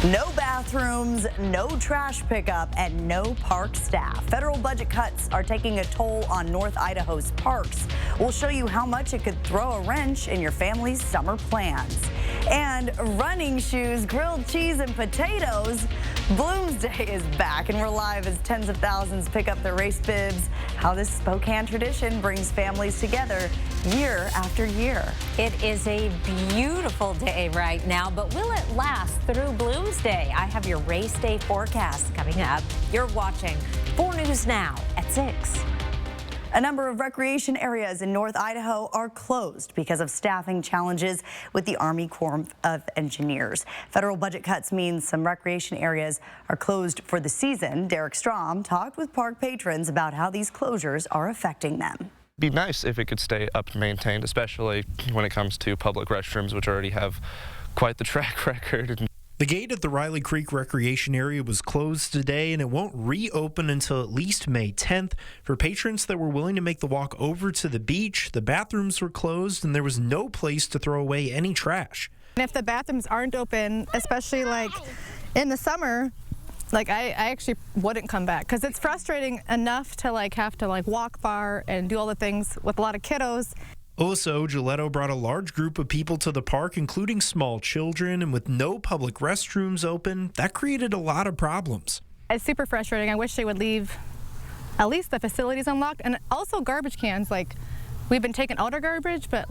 No bathrooms, no trash pickup, and no park staff. Federal budget cuts are taking a toll on North Idaho's parks. We'll show you how much it could throw a wrench in your family's summer plans. And running shoes, grilled cheese, and potatoes. Bloomsday is back, and we're live as tens of thousands pick up their race bibs. How this Spokane tradition brings families together year after year. It is a beautiful day right now, but will it last through Bloomsday? I have your race day forecast coming up. You're watching 4 News Now at 6. A number of recreation areas in North Idaho are closed because of staffing challenges with the Army Corps of Engineers. Federal budget cuts mean some recreation areas are closed for the season. Derek Strom talked with park patrons about how these closures are affecting them. Be nice if it could stay up and maintained, especially when it comes to public restrooms, which already have quite the track record. The gate at the Riley Creek Recreation Area was closed today, and it won't reopen until at least May 10th. For patrons that were willing to make the walk over to the beach, the bathrooms were closed and there was no place to throw away any trash. And if the bathrooms aren't open, especially like in the summer, like I actually wouldn't come back because it's frustrating enough to have to walk far and do all the things with a lot of kiddos. Alyssa Ogiletto brought a large group of people to the park, including small children, and with no public restrooms open, that created a lot of problems. It's super frustrating. I wish they would leave at least the facilities unlocked, and also garbage cans. We've been taking out our garbage, but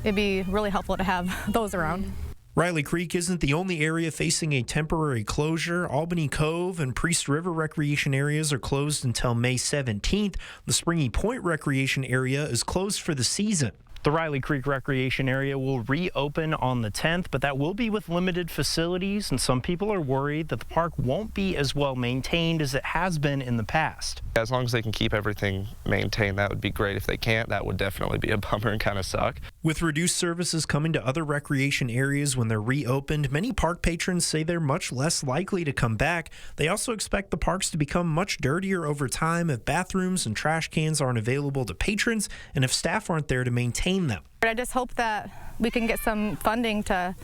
it'd be really helpful to have those around. Riley Creek isn't the only area facing a temporary closure. Albany Cove and Priest River recreation areas are closed until May 17th. The Springy Point recreation area is closed for the season. The Riley Creek Recreation Area will reopen on the 10th, but that will be with limited facilities, and some people are worried that the park won't be as well maintained as it has been in the past. As long as they can keep everything maintained, that would be great. If they can't, that would definitely be a bummer and kind of suck. With reduced services coming to other recreation areas when they're reopened, many park patrons say they're much less likely to come back. They also expect the parks to become much dirtier over time if bathrooms and trash cans aren't available to patrons and if staff aren't there to maintain them. I just hope that we can get some funding to,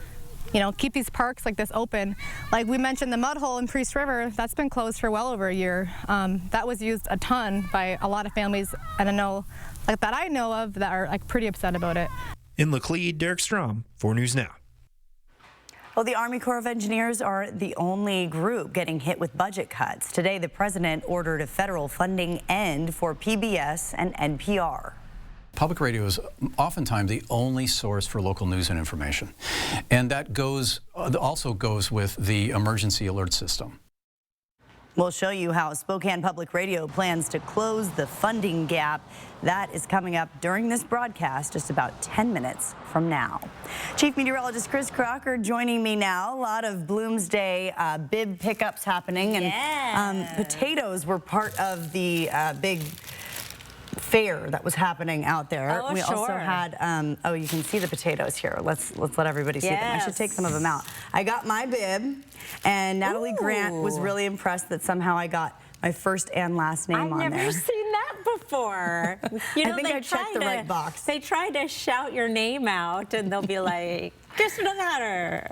keep these parks like this open. Like we mentioned, the mud hole in Priest River, that's been closed for well over a year. That was used a ton by a lot of families, and I know of that are pretty upset about it. In Laclede, Derek Strom, 4 News Now. Well, the Army Corps of Engineers are the only group getting hit with budget cuts. Today, the president ordered a federal funding end for PBS and NPR. Public radio is oftentimes the only source for local news and information. And that also goes with the emergency alert system. We'll show you how Spokane Public Radio plans to close the funding gap. That is coming up during this broadcast just about 10 minutes from now. Chief Meteorologist Chris Crocker joining me now. A lot of Bloomsday bib pickups happening, and potatoes were part of the big fair that was happening out there. Oh, we sure. also had, you can see the potatoes here. Let's let everybody see them. I should take some of them out. I got my bib, and Natalie Grant was really impressed that somehow I got my first and last name on there. I've never seen that before. I think I checked the right box. They try to shout your name out, and they'll be like, just another.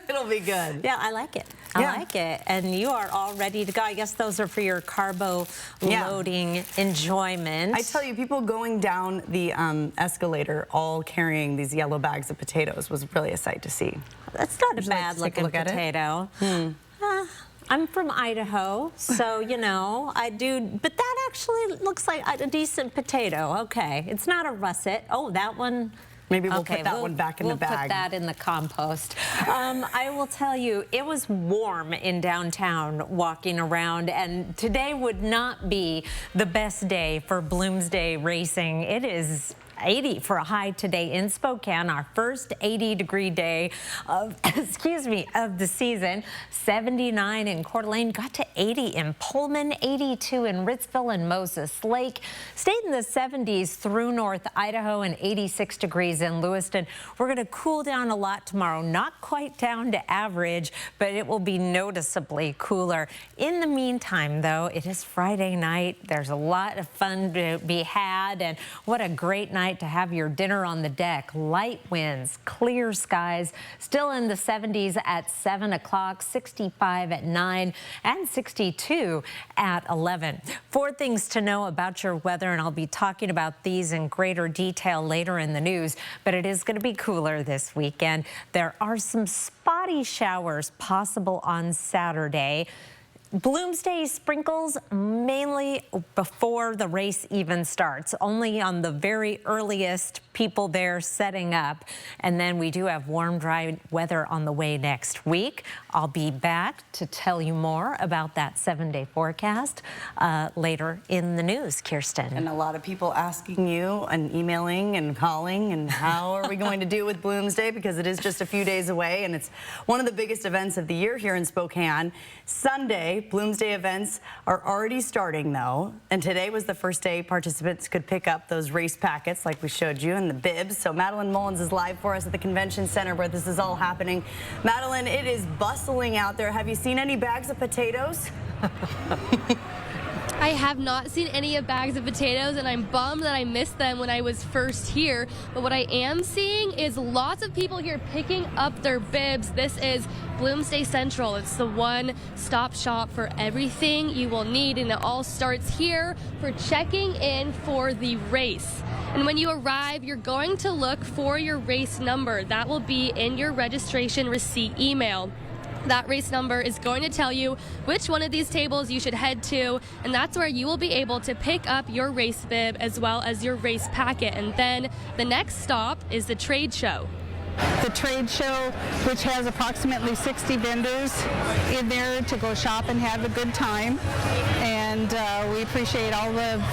It'll be good. Yeah, I like it. I like it. And you are all ready to go. I guess those are for your carbo loading enjoyment. I tell you, people going down the escalator all carrying these yellow bags of potatoes was really a sight to see. That's not a bad looking potato. I'm from Idaho, so, I do, but that actually looks like a decent potato. Okay, it's not a russet. Oh, that one. Maybe we'll put that one back in the bag. We'll put that in the compost. I will tell you, it was warm in downtown walking around, and today would not be the best day for Bloomsday racing. It is 80 for a high today in Spokane, our first 80-degree day of, of the season. 79 in Coeur d'Alene, got to 80 in Pullman, 82 in Ritzville and Moses Lake. Stayed in the 70s through North Idaho and 86 degrees in Lewiston. We're going to cool down a lot tomorrow, not quite down to average, but it will be noticeably cooler. In the meantime, though, it is Friday night. There's a lot of fun to be had, and what a great night tonight to have your dinner on the deck. Light winds, clear skies, still in the 70s at 7 o'clock, 65 at 9, and 62 at 11. 4 things to know about your weather, and I'll be talking about these in greater detail later in the news, but it is going to be cooler this weekend. There are some spotty showers possible on Saturday. Bloomsday sprinkles mainly before the race even starts, only on the very earliest people there setting up. And then we do have warm, dry weather on the way next week. I'll be back to tell you more about that 7-day forecast later in the news, Kirsten. And a lot of people asking you and emailing and calling and how are we going to do with Bloomsday, because it is just a few days away and it's one of the biggest events of the year here in Spokane. Sunday, Bloomsday events are already starting though, and today was the first day participants could pick up those race packets like we showed you and the bibs. So Madeline Mullins is live for us at the convention center where this is all happening. Madeline, it is bustling out there. Have you seen any bags of potatoes? I have not seen any bags of potatoes, and I'm bummed that I missed them when I was first here. But what I am seeing is lots of people here picking up their bibs. This is Bloomsday Central. It's the one-stop shop for everything you will need, and it all starts here for checking in for the race. And when you arrive, you're going to look for your race number. That will be in your registration receipt email. That race number is going to tell you which one of these tables you should head to, and that's where you will be able to pick up your race bib as well as your race packet. And then the next stop is the trade show. The trade show, which has approximately 60 vendors in there to go shop and have a good time. And we appreciate all of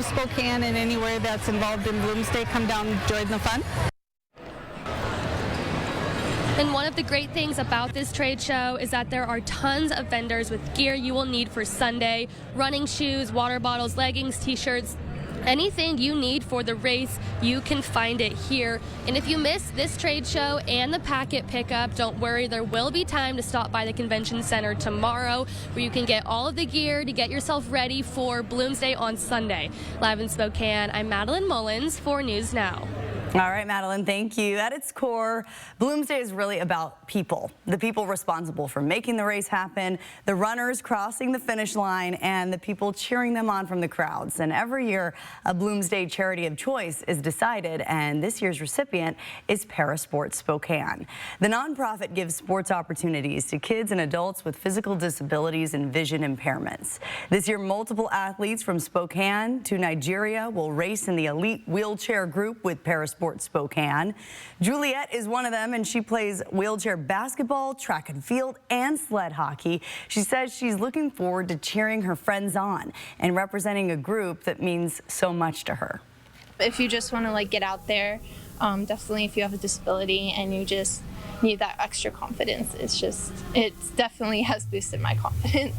Spokane and anywhere that's involved in Bloomsday. Come down and join the fun. And one of the great things about this trade show is that there are tons of vendors with gear you will need for Sunday: running shoes, water bottles, leggings, t-shirts. Anything you need for the race, you can find it here. And if you miss this trade show and the packet pickup, don't worry, there will be time to stop by the convention center tomorrow where you can get all of the gear to get yourself ready for Bloomsday on Sunday. Live in Spokane, I'm Madeline Mullins for News Now. All right, Madeline, thank you. At its core, Bloomsday is really about people, the people responsible for making the race happen, the runners crossing the finish line, and the people cheering them on from the crowds. And every year, a Bloomsday charity of choice is decided, and this year's recipient is Parasports Spokane. The nonprofit gives sports opportunities to kids and adults with physical disabilities and vision impairments. This year, multiple athletes from Spokane to Nigeria will race in the elite wheelchair group with Parasports Spokane. Juliet is one of them, and she plays wheelchair basketball, track and field, and sled hockey. She says she's looking forward to cheering her friends on and representing a group that means so much to her. If you just want to get out there, definitely if you have a disability and you just need that extra confidence, it definitely has boosted my confidence.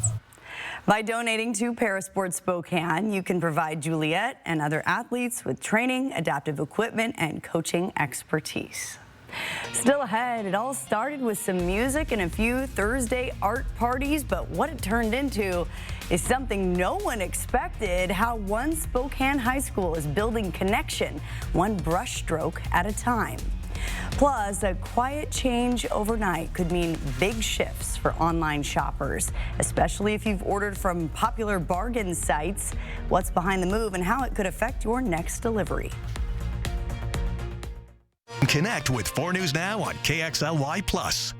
By donating to Parasports Spokane, you can provide Juliet and other athletes with training, adaptive equipment, and coaching expertise. Still ahead, it all started with some music and a few Thursday art parties, but what it turned into is something no one expected: how one Spokane high school is building connection, one brushstroke at a time. Plus, a quiet change overnight could mean big shifts for online shoppers, especially if you've ordered from popular bargain sites. What's behind the move and how it could affect your next delivery. Connect with 4 News Now on KXLY+.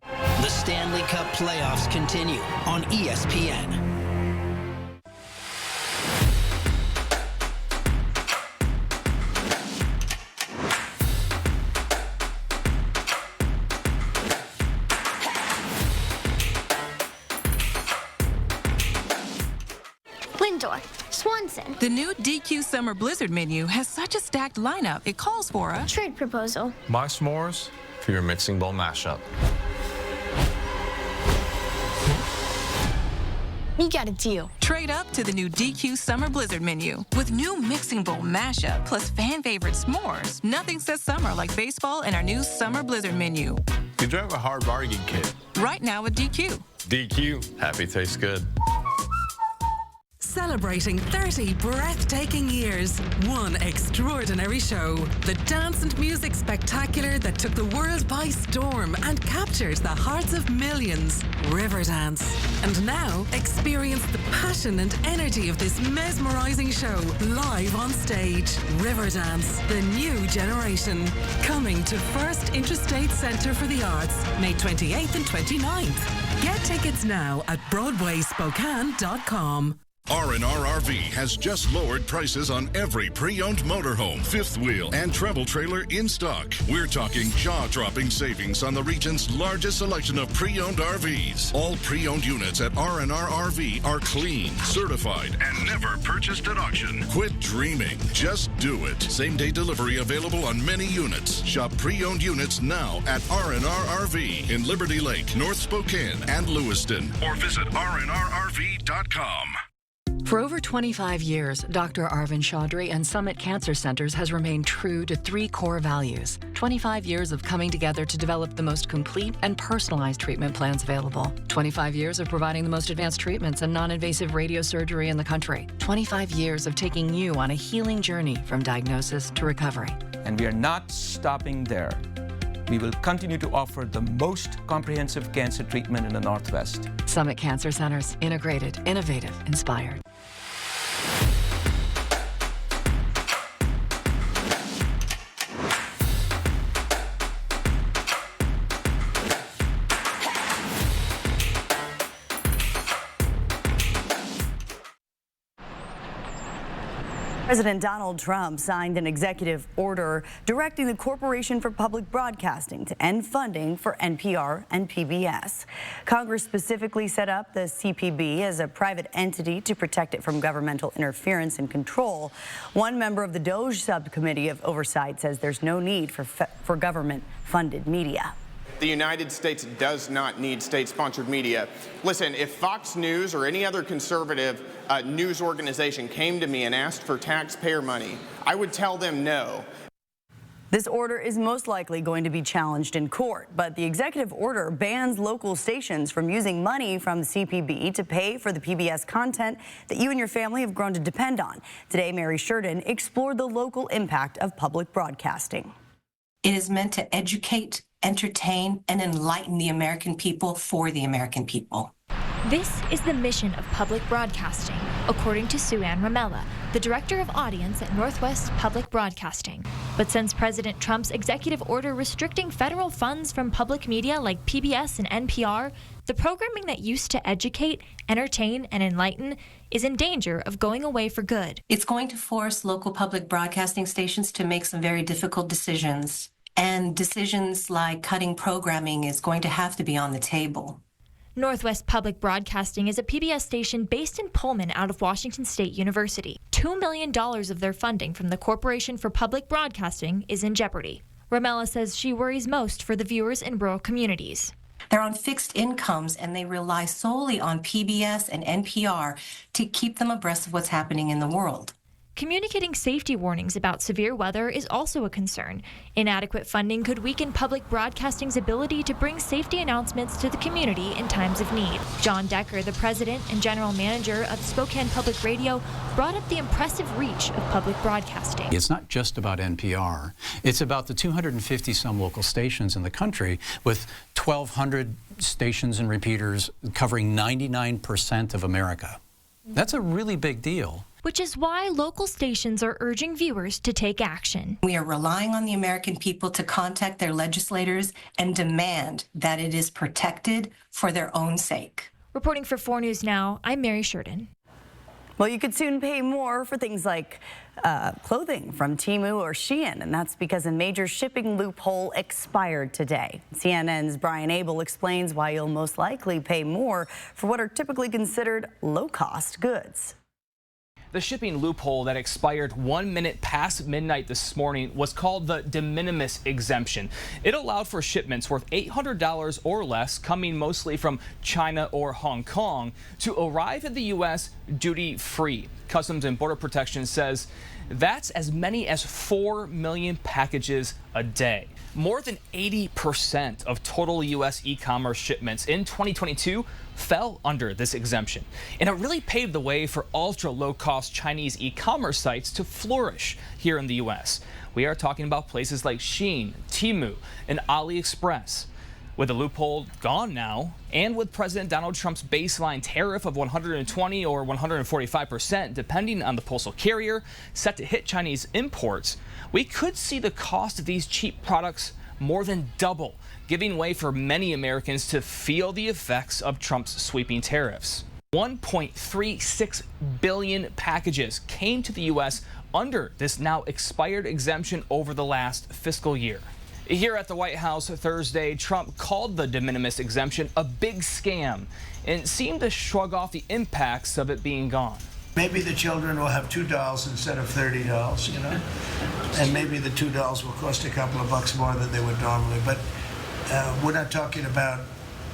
The Stanley Cup playoffs continue on ESPN. Lindor, Swanson. The new DQ Summer Blizzard menu has such a stacked lineup, it calls for a trade proposal. My s'mores for your mixing bowl mashup. You got a deal. Trade up to the new DQ Summer Blizzard menu. With new mixing bowl mashup plus fan favorite s'mores, nothing says summer like baseball and our new Summer Blizzard menu. You drive a hard bargain, kid. Right now with DQ. DQ, happy tastes good. Celebrating 30 breathtaking years, one extraordinary show. The dance and music spectacular that took the world by storm and captured the hearts of millions. Riverdance. And now, experience the passion and energy of this mesmerizing show live on stage. Riverdance, the new generation. Coming to First Interstate Centre for the Arts, May 28th and 29th. Get tickets now at BroadwaySpokane.com. R&R RV has just lowered prices on every pre-owned motorhome, fifth wheel, and travel trailer in stock. We're talking jaw-dropping savings on the region's largest selection of pre-owned RVs. All pre-owned units at R&R RV are clean, certified, and never purchased at auction. Quit dreaming. Just do it. Same-day delivery available on many units. Shop pre-owned units now at R&R RV in Liberty Lake, North Spokane, and Lewiston. Or visit rnrrv.com. For over 25 years, Dr. Arvind Chaudhry and Summit Cancer Centers has remained true to 3 core values. 25 years of coming together to develop the most complete and personalized treatment plans available. 25 years of providing the most advanced treatments and non-invasive radiosurgery in the country. 25 years of taking you on a healing journey from diagnosis to recovery. And we are not stopping there. We will continue to offer the most comprehensive cancer treatment in the Northwest. Summit Cancer Centers. Integrated, innovative, inspired. President Donald Trump signed an executive order directing the Corporation for Public Broadcasting to end funding for NPR and PBS. Congress specifically set up the CPB as a private entity to protect it from governmental interference and control. One member of the DOJ Subcommittee of Oversight says there's no need for government-funded media. The United States does not need state-sponsored media. Listen, if Fox News or any other conservative news organization came to me and asked for taxpayer money, I would tell them no. This order is most likely going to be challenged in court, but the executive order bans local stations from using money from the CPB to pay for the PBS content that you and your family have grown to depend on. Today, Mary Sheridan explored the local impact of public broadcasting. It is meant to educate, entertain, and enlighten the American people for the American people. This is the mission of public broadcasting, according to Sue Ann Ramella, the Director of Audience at Northwest Public Broadcasting. But since President Trump's executive order restricting federal funds from public media like PBS and NPR, the programming that used to educate, entertain, and enlighten is in danger of going away for good. It's going to force local public broadcasting stations to make some very difficult decisions. And decisions like cutting programming is going to have to be on the table. Northwest Public Broadcasting is a PBS station based in Pullman out of Washington State University. $2 million of their funding from the Corporation for Public Broadcasting is in jeopardy. Ramella says she worries most for the viewers in rural communities. They're on fixed incomes and they rely solely on PBS and NPR to keep them abreast of what's happening in the world. Communicating safety warnings about severe weather is also a concern. Inadequate funding could weaken public broadcasting's ability to bring safety announcements to the community in times of need. John Decker, the president and general manager of Spokane Public Radio, brought up the impressive reach of public broadcasting. It's not just about NPR. It's about the 250-some local stations in the country with 1,200 stations and repeaters covering 99% of America. That's a really big deal. Which is why local stations are urging viewers to take action. We are relying on the American people to contact their legislators and demand that it is protected for their own sake. Reporting for 4 News Now, I'm Mary Sheridan. Well, you could soon pay more for things like clothing from Temu or Shein, and that's because a major shipping loophole expired today. CNN's Brian Abel explains why you'll most likely pay more for what are typically considered low-cost goods. The shipping loophole that expired 1 minute past midnight this morning was called the de minimis exemption. It allowed for shipments worth $800 or less, coming mostly from China or Hong Kong, to arrive in the U.S. duty-free. Customs and Border Protection says that's as many as 4 million packages a day. more than 80% of total U.S. e-commerce shipments in 2022 fell under this exemption. And it really paved the way for ultra-low-cost Chinese e-commerce sites to flourish here in the U.S. We are talking about places like Shein, Temu, and AliExpress. With the loophole gone now, and with President Donald Trump's baseline tariff of 120 or 145%, depending on the postal carrier, set to hit Chinese imports, we could see the cost of these cheap products more than double, giving way for many Americans to feel the effects of Trump's sweeping tariffs. 1.36 billion packages came to the U.S. under this now expired exemption over the last fiscal year. Here at the White House Thursday, Trump called the de minimis exemption a big scam and seemed to shrug off the impacts of it being gone. Maybe the children will have 2 dolls instead of 30 dolls, you know, and maybe the 2 dolls will cost a couple of bucks more than they would normally, but we're not talking about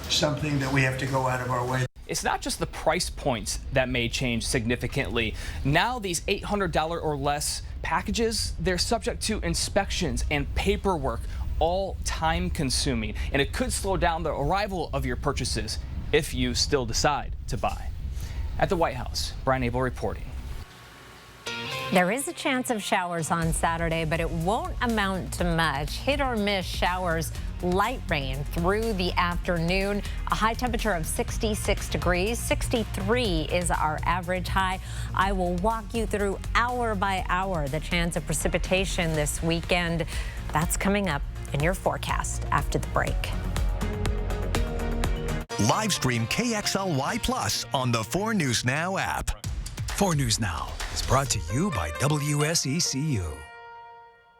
something that we have to go out of our way. It's not just the price points that may change significantly. Now these $800 or less packages, they're subject to inspections and paperwork, all time consuming, and it could slow down the arrival of your purchases if you still decide to buy. At the White House, Brian Abel reporting. There is a chance of showers on Saturday, but it won't amount to much. Hit or miss showers, light rain through the afternoon. A high temperature of 66 degrees. 63 is our average high. I will walk you through hour by hour the chance of precipitation this weekend. That's coming up in your forecast after the break. Live stream KXLY Plus on the 4 News Now app. 4 News Now is brought to you by WSECU.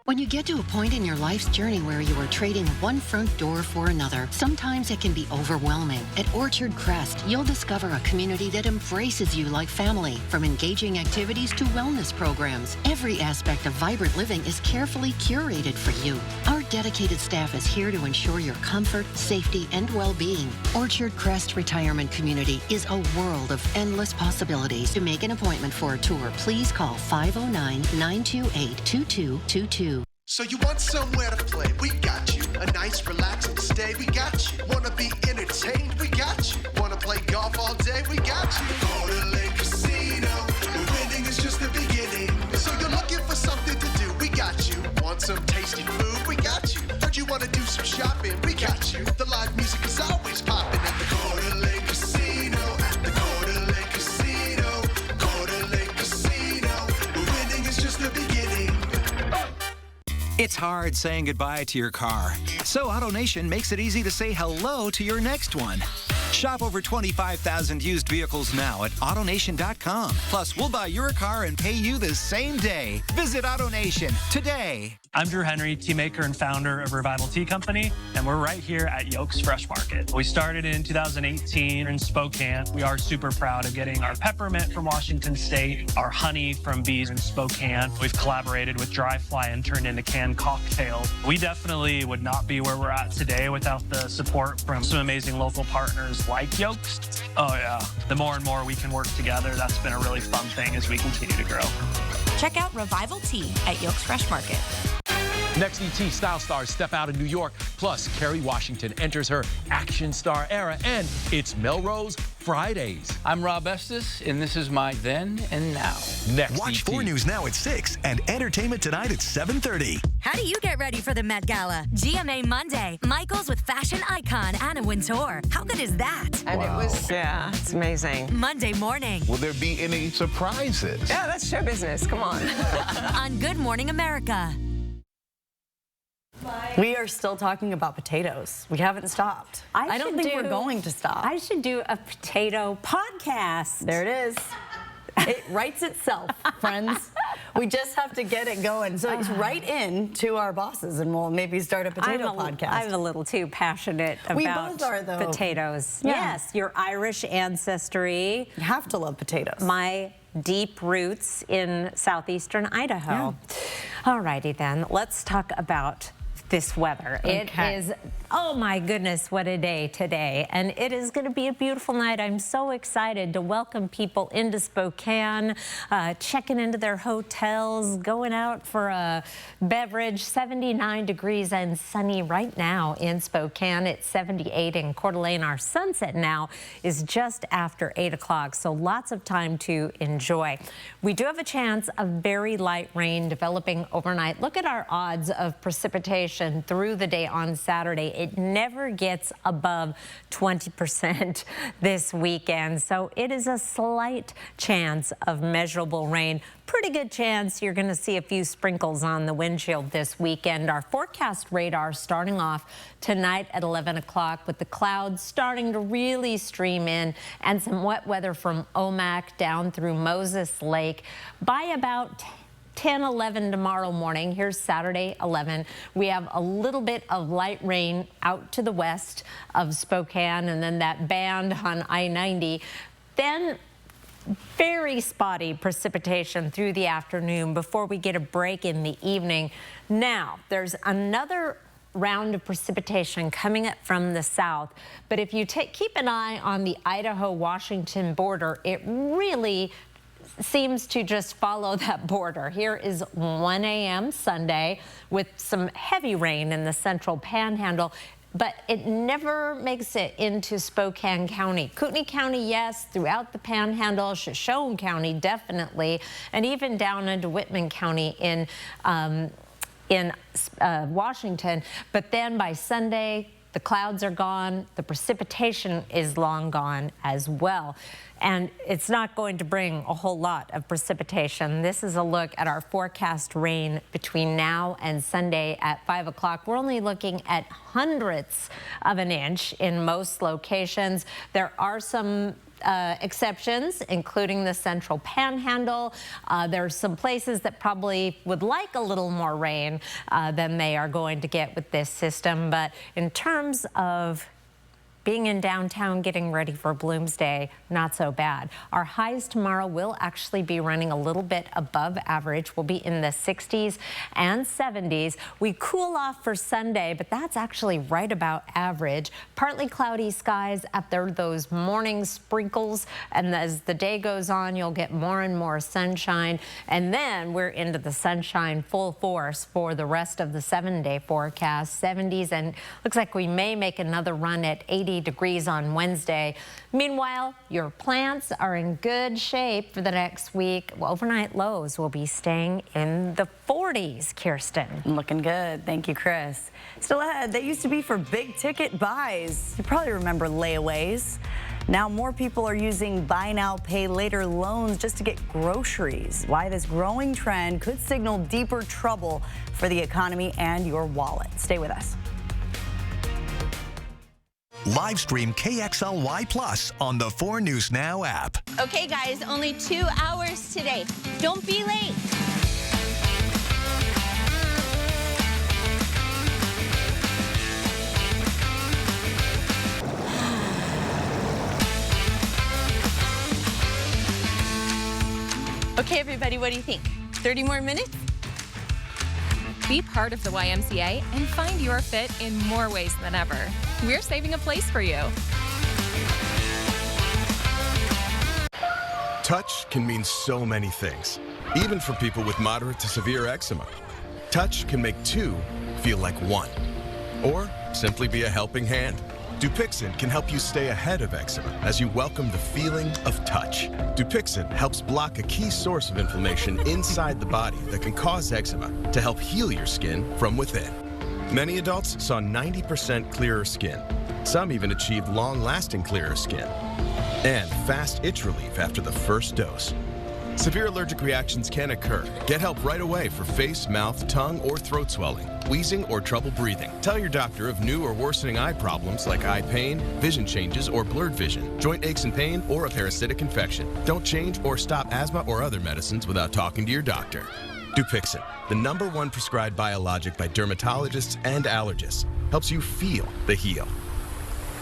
When you get to a point in your life's journey where you are trading one front door for another, sometimes it can be overwhelming. At Orchard Crest, you'll discover a community that embraces you like family. From engaging activities to wellness programs, every aspect of vibrant living is carefully curated for you. Our dedicated staff is here to ensure your comfort, safety, and well-being. Orchard Crest Retirement Community is a world of endless possibilities. To make an appointment for a tour, please call 509-928-2222. So you want somewhere to play? We got you. A nice relaxing stay? We got you. Wanna be entertained? We got you. Wanna play golf all day? We got you. Go to Lake Casino. Winning is just the beginning. So you're looking for something to do? We got you. Want some tasty food? We got you. Heard you wanna do some shopping? We got you. The live music is always popping at the Go to Lake Casino. At the Go to Lake Casino. Go to Lake Casino. Winning is just the beginning. It's hard saying goodbye to your car, so AutoNation makes it easy to say hello to your next one. Shop over 25,000 used vehicles now at AutoNation.com. Plus, we'll buy your car and pay you the same day. Visit AutoNation today. I'm Drew Henry, tea maker and founder of Revival Tea Company, and we're right here at Yolks Fresh Market. We started in 2018 in Spokane. We are super proud of getting our peppermint from Washington State, our honey from bees in Spokane. We've collaborated with Dry Fly and turned into canned cocktails. We definitely would not be where we're at today without the support from some amazing local partners like Yolks. Oh yeah, the more and more we can work together, that's been a really fun thing as we continue to grow. Check out Revival Tea at Yolks Fresh Market. Next ET style stars step out of New York. Plus, Kerry Washington enters her action star era, and it's Melrose Fridays. I'm Rob Estes, and this is my Then and Now. Next Watch ET. 4 News Now at 6 and Entertainment Tonight at 7:30. How do you get ready for the Met Gala? GMA Monday. Michaels with fashion icon Anna Wintour. How good is that? And it was, yeah, it's amazing. Monday morning. Will there be any surprises? Yeah, that's show business. Come on. On Good Morning America. We are still talking about potatoes. We haven't stopped. I don't think we're going to stop. I should do a potato podcast. There it is. It writes itself, friends. We just have to get it going. So it's right in to our bosses, and we'll maybe start a potato podcast. I'm a little too passionate about we both are, though. Potatoes. Yeah. Yes, your Irish ancestry. You have to love potatoes. My deep roots in southeastern Idaho. Yeah. All righty then, let's talk about this weather. It is, oh my goodness, what a day today. And it is going to be a beautiful night. I'm so excited to welcome people into Spokane, checking into their hotels, going out for a beverage. 79 degrees and sunny right now in Spokane. It's 78 in Coeur d'Alene. Our sunset now is just after 8 o'clock, so lots of time to enjoy. We do have a chance of very light rain developing overnight. Look at our odds of precipitation through the day on Saturday. It never gets above 20% this weekend, so it is a slight chance of measurable rain. Pretty good chance you're going to see a few sprinkles on the windshield this weekend. Our forecast radar starting off tonight at 11 o'clock with the clouds starting to really stream in and some wet weather from Omak down through Moses Lake by about 10-11 tomorrow morning. Here's Saturday 11. We have a little bit of light rain out to the west of Spokane and then that band on I-90. Then very spotty precipitation through the afternoon before we get a break in the evening. Now, there's another round of precipitation coming up from the south, but if you keep an eye on the Idaho-Washington border, it really seems to just follow that border. Here is 1 a.m. Sunday with some heavy rain in the central panhandle, but it never makes it into Spokane County. Kootenai County, yes, throughout the panhandle, Shoshone County, definitely, and even down into Whitman County in Washington. But then by Sunday, the clouds are gone. The precipitation is long gone as well. And it's not going to bring a whole lot of precipitation. This is a look at our forecast rain between now and Sunday at 5 o'clock. We're only looking at hundredths of an inch in most locations. There are some exceptions, including the central panhandle. There are some places that probably would like a little more rain than they are going to get with this system. But in terms of being in downtown, getting ready for Bloomsday, not so bad. Our highs tomorrow will actually be running a little bit above average. We'll be in the 60s and 70s. We cool off for Sunday, but that's actually right about average. Partly cloudy skies after those morning sprinkles, and as the day goes on, you'll get more and more sunshine. And then we're into the sunshine full force for the rest of the 7-day forecast. 70s, and looks like we may make another run at 80 degrees on Wednesday. Meanwhile, your plants are in good shape for the next week. Well, overnight lows will be staying in the 40s, Kirsten. Looking good. Thank you, Chris. Still ahead, they used to be for big ticket buys. You probably remember layaways. Now more people are using buy now, pay later loans just to get groceries. Why this growing trend could signal deeper trouble for the economy and your wallet. Stay with us. Live stream KXLY Plus on the 4 News Now app. Okay, guys, only 2 hours today. Don't be late. Okay, everybody, what do you think? 30 more minutes? Be part of the YMCA and find your fit in more ways than ever. We're saving a place for you. Touch can mean so many things, even for people with moderate to severe eczema. Touch can make 2 feel like 1, or simply be a helping hand. Dupixent can help you stay ahead of eczema as you welcome the feeling of touch. Dupixent helps block a key source of inflammation inside the body that can cause eczema to help heal your skin from within. Many adults saw 90% clearer skin. Some even achieved long-lasting clearer skin. And fast itch relief after the first dose. Severe allergic reactions can occur. Get help right away for face, mouth, tongue, or throat swelling, wheezing, or trouble breathing. Tell your doctor of new or worsening eye problems like eye pain, vision changes, or blurred vision, joint aches and pain, or a parasitic infection. Don't change or stop asthma or other medicines without talking to your doctor. Dupixent, the #1 prescribed biologic by dermatologists and allergists, helps you feel the heal.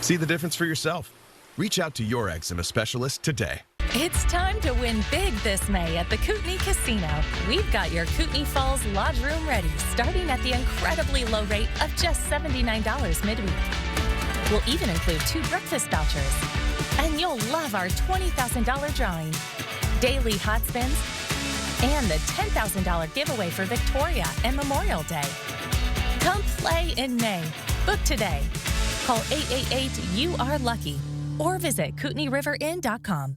See the difference for yourself. Reach out to your eczema specialist today. It's time to win big this May at the Kootenai Casino. We've got your Kootenai Falls Lodge room ready, starting at the incredibly low rate of just $79 midweek. We'll even include 2 breakfast vouchers. And you'll love our $20,000 drawing, daily hot spins, and the $10,000 giveaway for Victoria and Memorial Day. Come play in May. Book today. Call 888-YOU-ARE-LUCKY or visit KootenaiRiverInn.com.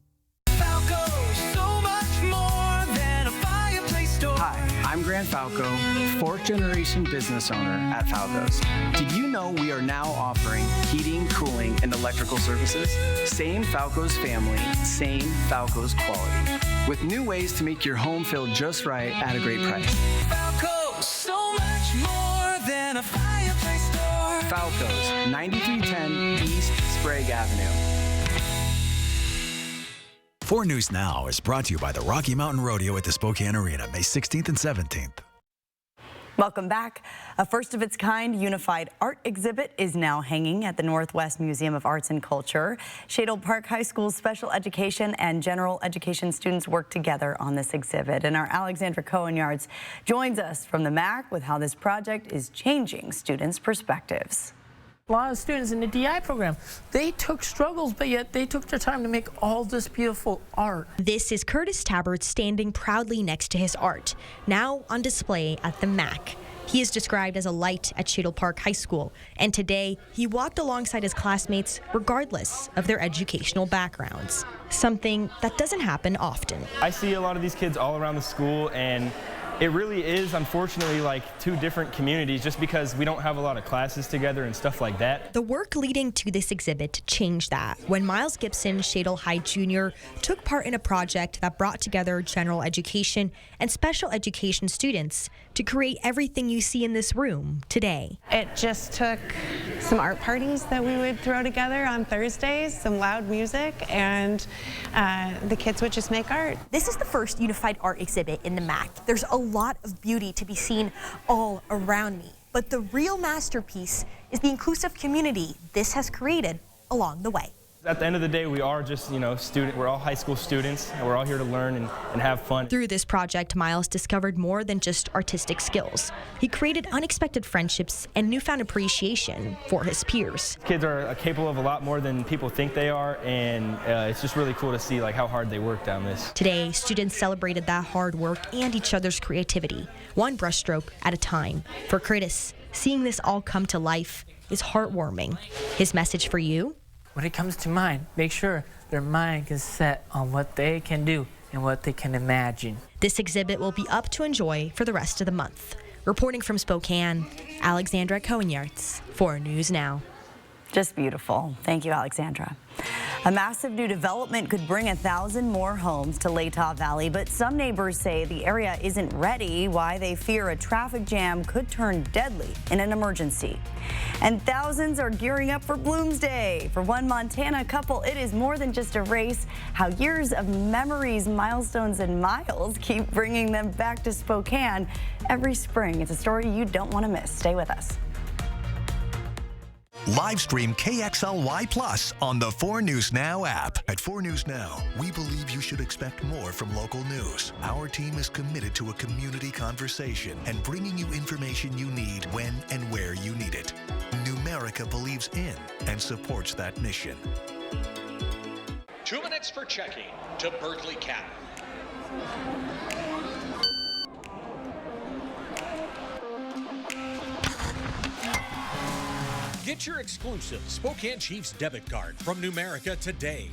Hi, I'm Grant Falco, 4th generation business owner at Falco's. Did you know we are now offering heating, cooling, and electrical services? Same Falco's family, same Falco's quality. With new ways to make your home feel just right at a great price. Falco's, so much more than a fireplace store. Falco's, 9310 East Sprague Avenue. 4 News Now is brought to you by the Rocky Mountain Rodeo at the Spokane Arena, May 16th and 17th. Welcome back. A first-of-its-kind unified art exhibit is now hanging at the Northwest Museum of Arts and Culture. Shadle Park High School's special education and general education students work together on this exhibit. And our Alexandra Cohen-Yards joins us from the MAC with how this project is changing students' perspectives. A lot of students in the DI program, they took struggles, but yet they took their time to make all this beautiful art. This is Curtis Tabbert standing proudly next to his art, now on display at the MAC. He is described as a light at Shadle Park High School, and today he walked alongside his classmates regardless of their educational backgrounds, something that doesn't happen often. I see a lot of these kids all around the school, and it really is, unfortunately, like 2 different communities just because we don't have a lot of classes together and stuff like that. The work leading to this exhibit changed that when Miles Gibson, Shadle High Jr., took part in a project that brought together general education and special education students to create everything you see in this room today. It just took some art parties that we would throw together on Thursdays, some loud music, and the kids would just make art. This is the first unified art exhibit in the MAC. There's a lot of beauty to be seen all around me, but the real masterpiece is the inclusive community this has created along the way. At the end of the day, we are just, we're all high school students, and we're all here to learn and have fun. Through this project, Miles discovered more than just artistic skills. He created unexpected friendships and newfound appreciation for his peers. Kids are capable of a lot more than people think they are, and it's just really cool to see how hard they work down this. Today, students celebrated that hard work and each other's creativity, one brushstroke at a time. For Curtis, seeing this all come to life is heartwarming. His message for you? When it comes to mind, make sure their mind is set on what they can do and what they can imagine. This exhibit will be up to enjoy for the rest of the month. Reporting from Spokane, Alexandra Cohen-Yards, 4 News Now. Just beautiful. Thank you, Alexandra. A massive new development could bring 1,000 more homes to Latah Valley, but some neighbors say the area isn't ready, why they fear a traffic jam could turn deadly in an emergency. And thousands are gearing up for Bloomsday. For one Montana couple, it is more than just a race. How years of memories, milestones, and miles keep bringing them back to Spokane every spring. It's a story you don't want to miss. Stay with us. Live stream KXLY Plus on the 4 News Now app. At 4 News Now, we believe you should expect more from local news. Our team is committed to a community conversation and bringing you information you need when and where you need it. Numerica believes in and supports that mission. 2 minutes for checking to Berkeley County. Get your exclusive Spokane Chiefs debit card from Numerica today.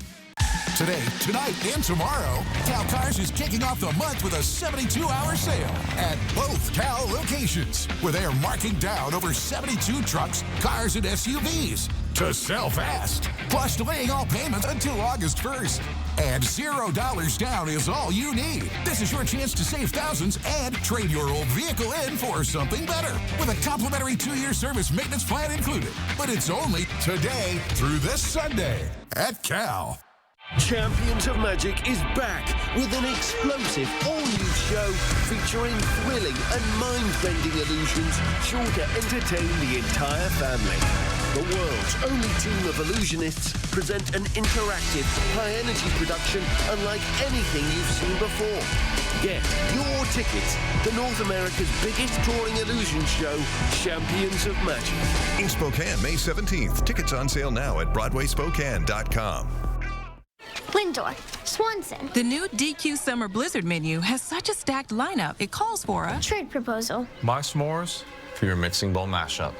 Today, tonight, and tomorrow, Cal Cars is kicking off the month with a 72-hour sale at both Cal locations, where they are marking down over 72 trucks, cars, and SUVs to sell fast, plus delaying all payments until August 1st. And $0 down is all you need. This is your chance to save thousands and trade your old vehicle in for something better with a complimentary 2-year service maintenance plan included. But it's only today through this Sunday at Cal. Champions of Magic is back with an explosive all-new show featuring thrilling and mind-bending illusions sure to entertain the entire family. The world's only team of illusionists present an interactive, high-energy production unlike anything you've seen before. Get your tickets to North America's biggest touring illusion show, Champions of Magic. In Spokane, May 17th. Tickets on sale now at BroadwaySpokane.com. Lindor, Swanson. The new DQ Summer Blizzard menu has such a stacked lineup, it calls for a trade proposal. My s'mores for your mixing bowl mashup.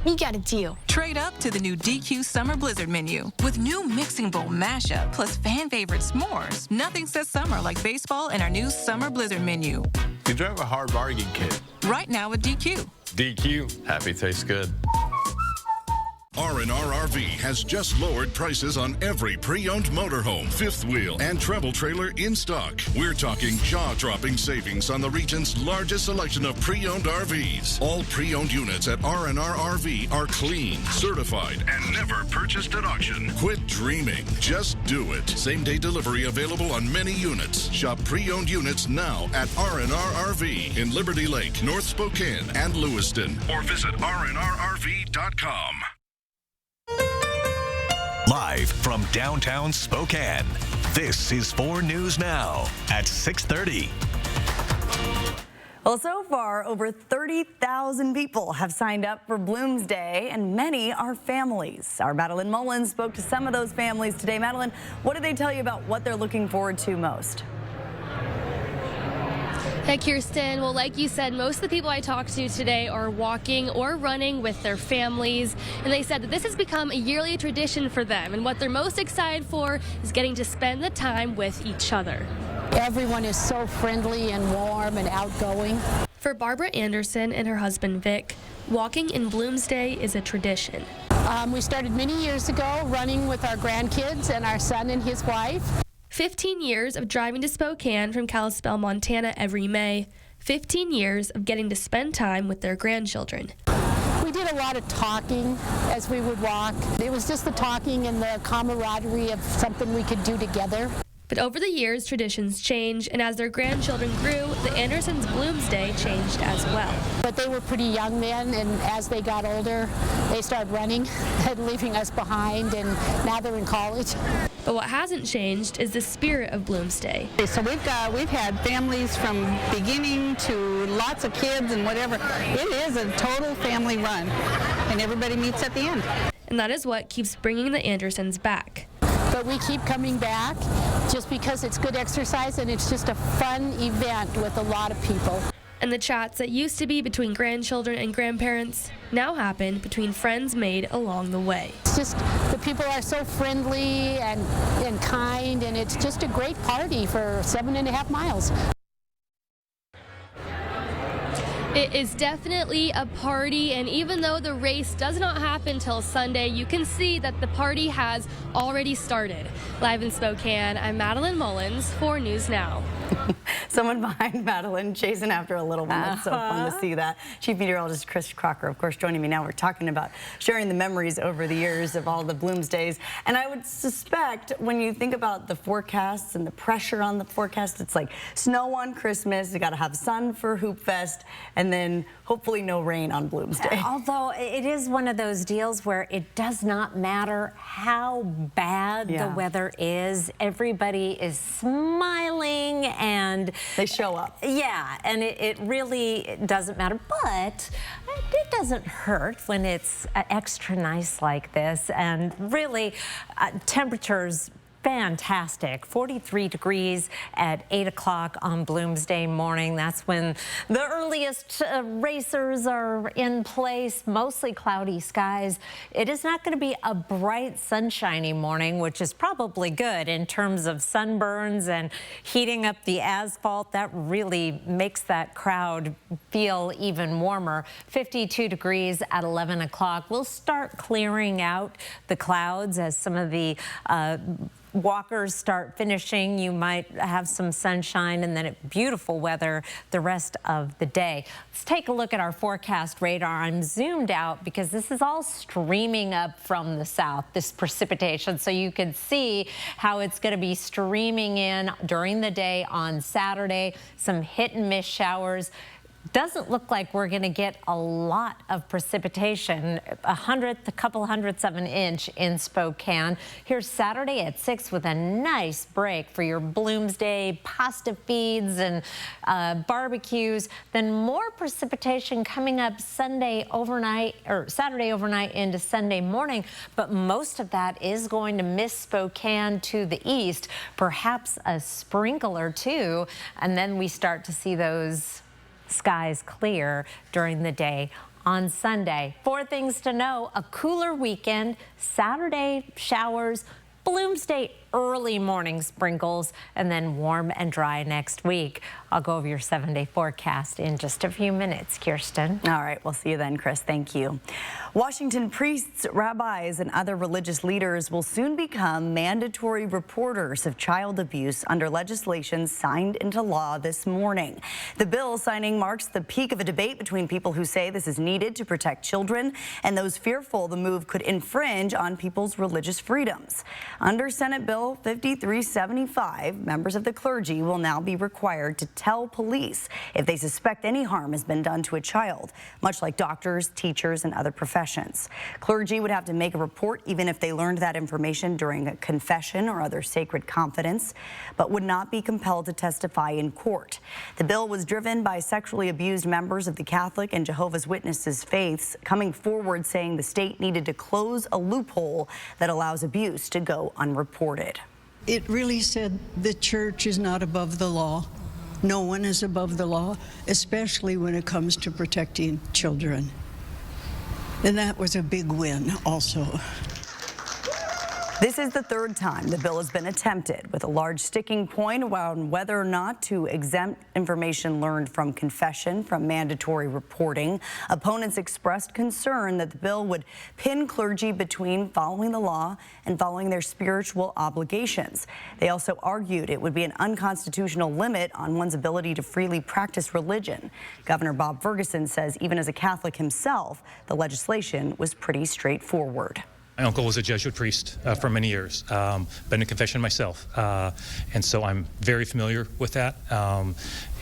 You got a deal. Trade up to the new DQ Summer Blizzard menu. With new mixing bowl mashup plus fan favorite s'mores, nothing says summer like baseball and our new Summer Blizzard menu. You drive a hard bargain, kid. Right now with DQ. DQ, happy tastes good. R&R RV has just lowered prices on every pre-owned motorhome, fifth wheel, and travel trailer in stock. We're talking jaw-dropping savings on the region's largest selection of pre-owned RVs. All pre-owned units at R&R RV are clean, certified, and never purchased at auction. Quit dreaming. Just do it. Same-day delivery available on many units. Shop pre-owned units now at R&R RV in Liberty Lake, North Spokane, and Lewiston. Or visit rnrrv.com. Live from downtown Spokane, this is 4 News Now at 6:30. Well, so far, over 30,000 people have signed up for Bloomsday, and many are families. Our Madeline Mullins spoke to some of those families today. Madeline, what did they tell you about what they're looking forward to most? Hey, Kirsten. Well, like you said, most of the people I talked to today are walking or running with their families, and they said that this has become a yearly tradition for them, and what they're most excited for is getting to spend the time with each other. Everyone is so friendly and warm and outgoing. For Barbara Anderson and her husband Vic, walking in Bloomsday is a tradition. We started many years ago running with our grandkids and our son and his wife. 15 years of driving to Spokane from Kalispell, Montana every May. 15 years of getting to spend time with their grandchildren. We did a lot of talking as we would walk. It was just the talking and the camaraderie of something we could do together. But over the years, traditions change, and as their grandchildren grew, the Andersons' Bloomsday changed as well. But they were pretty young then, and as they got older, they started running and leaving us behind, and now they're in college. But what hasn't changed is the spirit of Bloomsday. So we've had families from beginning to lots of kids and whatever. It is a total family run, and everybody meets at the end. And that is what keeps bringing the Andersons back. But we keep coming back just because it's good exercise and it's just a fun event with a lot of people. And the chats that used to be between grandchildren and grandparents now happen between friends made along the way. It's just the people are so friendly and kind, and it's just a great party for 7.5 miles. It is definitely a party, and even though the race does not happen till Sunday, you can see that the party has already started. Live in Spokane, I'm Madeline Mullins, 4 News Now. Someone behind Madeline chasing after a little one. That's so fun to see that. Chief Meteorologist Chris Crocker, of course, joining me now. We're talking about sharing the memories over the years of all the Bloomsdays. And I would suspect when you think about the forecasts and the pressure on the forecast, it's like snow on Christmas, you got to have sun for Hoop Fest, and then hopefully no rain on Bloomsday. Although it is one of those deals where it does not matter how bad the weather is. Everybody is smiling and they show up. Yeah, and it really doesn't matter, but it doesn't hurt when it's extra nice like this. And really, temperatures fantastic. 43 degrees at 8 o'clock on Bloomsday morning. That's when the earliest racers are in place. Mostly cloudy skies. It is not going to be a bright, sunshiny morning, which is probably good in terms of sunburns and heating up the asphalt. That really makes that crowd feel even warmer. 52 degrees at 11 o'clock. We'll start clearing out the clouds as some of the walkers start finishing. You might have some sunshine and then beautiful weather the rest of the day. Let's take a look at our forecast radar. I'm zoomed out because this is all streaming up from the south, this precipitation. So you can see how it's going to be streaming in during the day on Saturday. Some hit and miss showers. doesn't look like we're going to get a lot of precipitation, a couple hundredths of an inch in Spokane. Here's Saturday at 6 with a nice break for your Bloomsday pasta feeds and barbecues. Then more precipitation coming up Sunday overnight or Saturday overnight into Sunday morning. But most of that is going to miss Spokane to the east, perhaps a sprinkle or two. And then we start to see those skies clear during the day on Sunday. 4 things to know: a cooler weekend, Saturday showers, Bloomsday early morning sprinkles, and then warm and dry next week. I'll go over your 7-day forecast in just a few minutes, Kirsten. All right, we'll see you then, Chris. Thank you. Washington priests, rabbis, and other religious leaders will soon become mandatory reporters of child abuse under legislation signed into law this morning. The bill signing marks the peak of a debate between people who say this is needed to protect children and those fearful the move could infringe on people's religious freedoms. Under Senate Bill 5375, members of the clergy will now be required to tell police if they suspect any harm has been done to a child, much like doctors, teachers, and other professions. Clergy would have to make a report even if they learned that information during a confession or other sacred confidence, but would not be compelled to testify in court. The bill was driven by sexually abused members of the Catholic and Jehovah's Witnesses faiths coming forward saying the state needed to close a loophole that allows abuse to go unreported. It really said the church is not above the law. No one is above the law, especially when it comes to protecting children. And that was a big win also. This is the 3rd time the bill has been attempted, with a large sticking point around whether or not to exempt information learned from confession from mandatory reporting. Opponents expressed concern that the bill would pin clergy between following the law and following their spiritual obligations. They also argued it would be an unconstitutional limit on one's ability to freely practice religion. Governor Bob Ferguson says even as a Catholic himself, the legislation was pretty straightforward. My uncle was a Jesuit priest for many years, been in confession myself, and so I'm very familiar with that.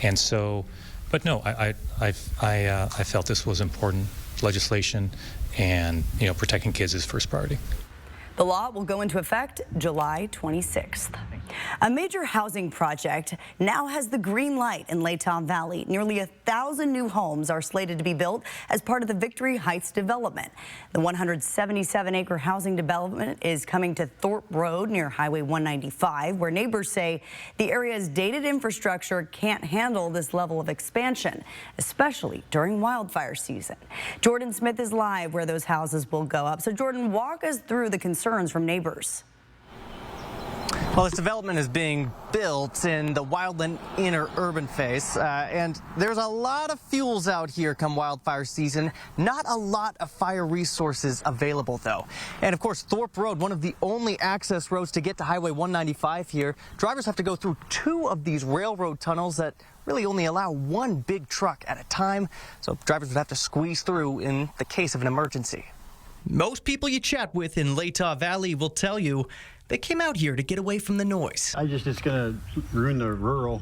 And so, but no, I felt this was important legislation, and protecting kids is first priority. The law will go into effect July 26th. A major housing project now has the green light in Latah Valley. Nearly 1,000 new homes are slated to be built as part of the Victory Heights development. The 177-acre housing development is coming to Thorpe Road near Highway 195, where neighbors say the area's dated infrastructure can't handle this level of expansion, especially during wildfire season. Jordan Smith is live where those houses will go up. So Jordan, walk us through the concerns from neighbors. Well, this development is being built in the Wildland inner urban phase, and there's a lot of fuels out here come wildfire season. Not a lot of fire resources available, though. And of course, Thorpe Road, one of the only access roads to get to Highway 195 here. Drivers have to go through 2 of these railroad tunnels that really only allow 1 big truck at a time, so drivers would have to squeeze through in the case of an emergency. Most people you chat with in Latah Valley will tell you they came out here to get away from the noise. It's going to ruin the rural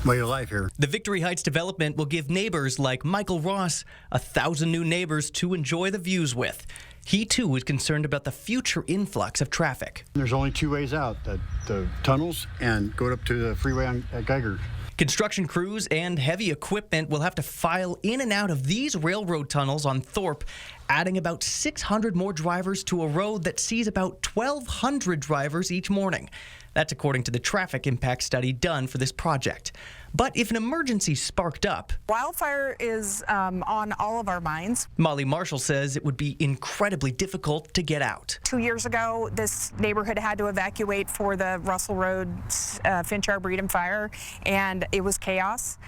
way of life here. The Victory Heights development will give neighbors like Michael Ross 1,000 new neighbors to enjoy the views with. He, too, is concerned about the future influx of traffic. There's only 2 ways out, the tunnels and go up to the freeway at Geiger. Construction crews and heavy equipment will have to file in and out of these railroad tunnels on Thorpe, adding about 600 more drivers to a road that sees about 1,200 drivers each morning. That's according to the traffic impact study done for this project. But if an emergency sparked up, wildfire is on all of our minds. Molly Marshall says it would be incredibly difficult to get out. 2 years ago, this neighborhood had to evacuate for the Russell Road Finch Arboretum fire, and it was chaos.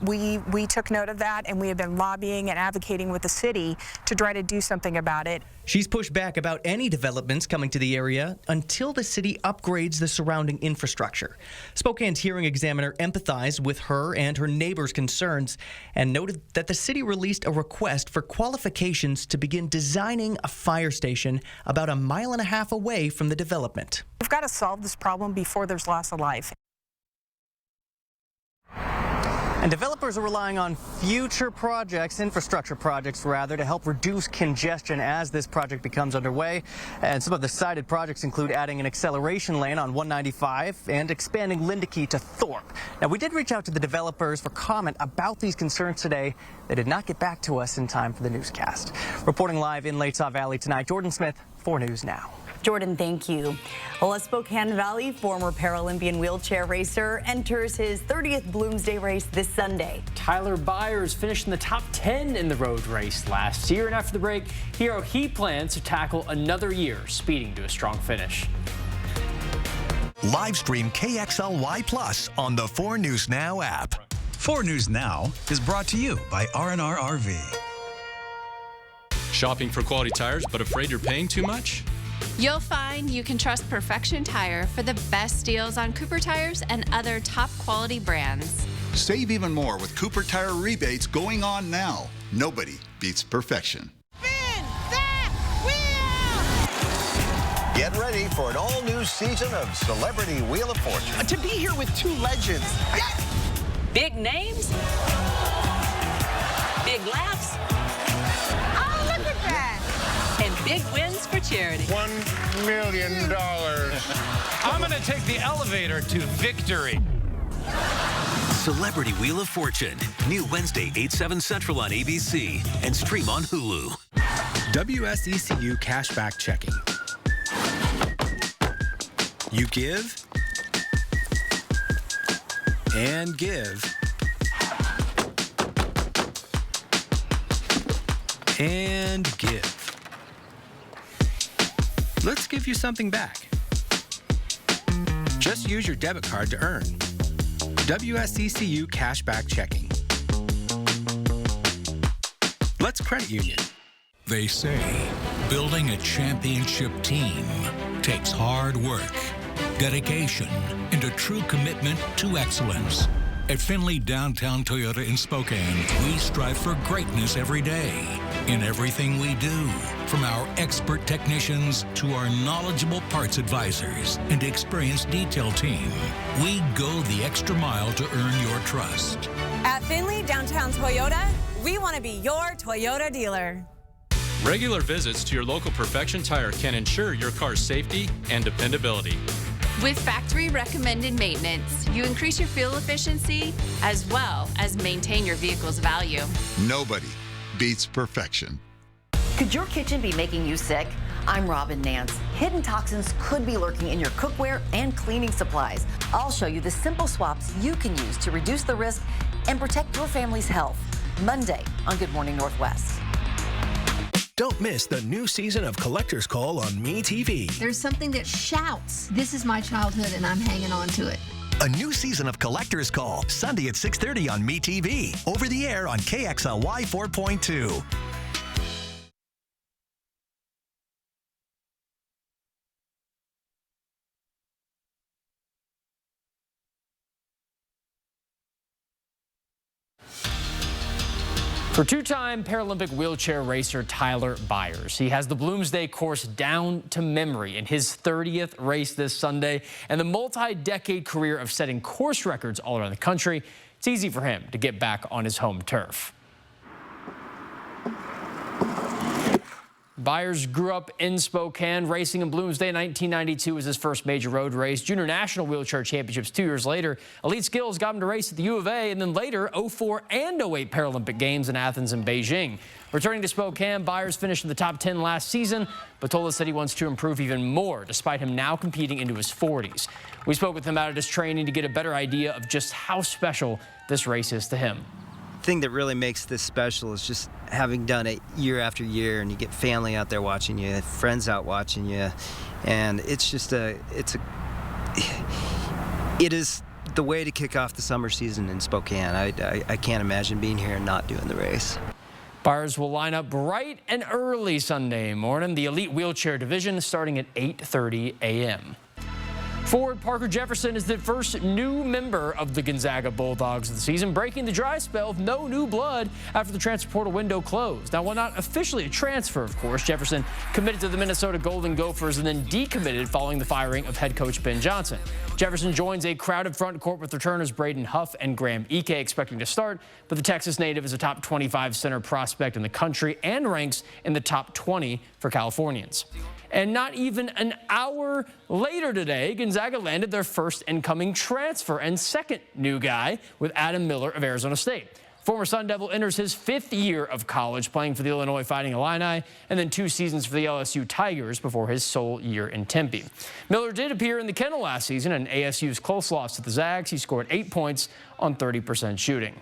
We took note of that, and we have been lobbying and advocating with the city to try to do something about it. She's pushed back about any developments coming to the area until the city upgrades the surrounding infrastructure. Spokane's hearing examiner empathized with her and her neighbors' concerns and noted that the city released a request for qualifications to begin designing a fire station about 1.5 miles away from the development. We've got to solve this problem before there's loss of life. And developers are relying on future projects, infrastructure projects rather, to help reduce congestion as this project becomes underway. And some of the cited projects include adding an acceleration lane on 195 and expanding Lindekey to Thorpe. Now, we did reach out to the developers for comment about these concerns today. They did not get back to us in time for the newscast. Reporting live in Lake Saw Valley tonight, Jordan Smith, 4 News Now. Jordan, thank you. Well, a Spokane Valley former Paralympian wheelchair racer enters his 30th Bloomsday race this Sunday. Tyler Byers finished in the top 10 in the road race last year, and after the break, here how he plans to tackle another year speeding to a strong finish. Live stream KXLY Plus on the 4 News Now app. 4 News Now is brought to you by R&R RV. Shopping for quality tires but afraid you're paying too much? You'll find you can trust Perfection Tire for the best deals on Cooper tires and other top quality brands. Save even more with Cooper Tire rebates going on now. Nobody beats perfection. Spin that wheel! Get ready for an all-new season of Celebrity Wheel of Fortune. To be here with 2 legends. Yes! Big names, big laughs, Oh, look at that! and big wins for charity. $1 million. I'm going to take the elevator to victory. Celebrity Wheel of Fortune. New Wednesday, 8/7 Central on ABC and stream on Hulu. WSECU Cashback Checking. You give and give and give. Let's give you something back. Just use your debit card to earn. WSECU Cashback Checking. Let's credit union. They say building a championship team takes hard work, dedication, and a true commitment to excellence. At Finley Downtown Toyota in Spokane, we strive for greatness every day in everything we do. From our expert technicians to our knowledgeable parts advisors and experienced detail team, we go the extra mile to earn your trust. At Finley Downtown Toyota, we want to be your Toyota dealer. Regular visits to your local Perfection Tire can ensure your car's safety and dependability. With factory recommended maintenance, you increase your fuel efficiency as well as maintain your vehicle's value. Nobody beats perfection. Could your kitchen be making you sick? I'm Robin Nance. Hidden toxins could be lurking in your cookware and cleaning supplies. I'll show you the simple swaps you can use to reduce the risk and protect your family's health. Monday on Good Morning Northwest. Don't miss the new season of Collector's Call on MeTV. There's something that shouts, "This is my childhood and I'm hanging on to it." A new season of Collector's Call, Sunday at 6:30 on MeTV. Over the air on KXLY 4.2. For 2-time Paralympic wheelchair racer Tyler Byers, he has the Bloomsday course down to memory in his 30th race this Sunday, and the multi-decade career of setting course records all around the country. It's easy for him to get back on his home turf. Byers grew up in Spokane. Racing in Bloomsday in 1992 was his first major road race. Junior National Wheelchair Championships 2 years later. Elite skills got him to race at the U of A, and then later 04 and 08 Paralympic Games in Athens and Beijing. Returning to Spokane, Byers finished in the top 10 last season, but told us that he wants to improve even more, despite him now competing into his 40s. We spoke with him about his training to get a better idea of just how special this race is to him. The thing that really makes this special is just having done it year after year, and you get family out there watching you, friends out watching you, and it is the way to kick off the summer season in Spokane. I can't imagine being here and not doing the race. Byers will line up bright and early Sunday morning. The Elite Wheelchair Division starting at 8:30 a.m. Forward Parker Jefferson is the first new member of the Gonzaga Bulldogs of the season, breaking the dry spell of no new blood after the transfer portal window closed. Now, while not officially a transfer, of course, Jefferson committed to the Minnesota Golden Gophers and then decommitted following the firing of head coach Ben Johnson. Jefferson joins a crowded front court with returners Braden Huff and Graham Ike expecting to start, but the Texas native is a top 25 center prospect in the country and ranks in the top 20 for Californians. And not even an hour later today, Gonzaga landed their first incoming transfer and second new guy with Adam Miller of Arizona State. Former Sun Devil enters his 5th year of college, playing for the Illinois Fighting Illini, and then 2 seasons for the LSU Tigers before his sole year in Tempe. Miller did appear in the kennel last season in ASU's close loss to the Zags. He scored 8 points on 30% shooting.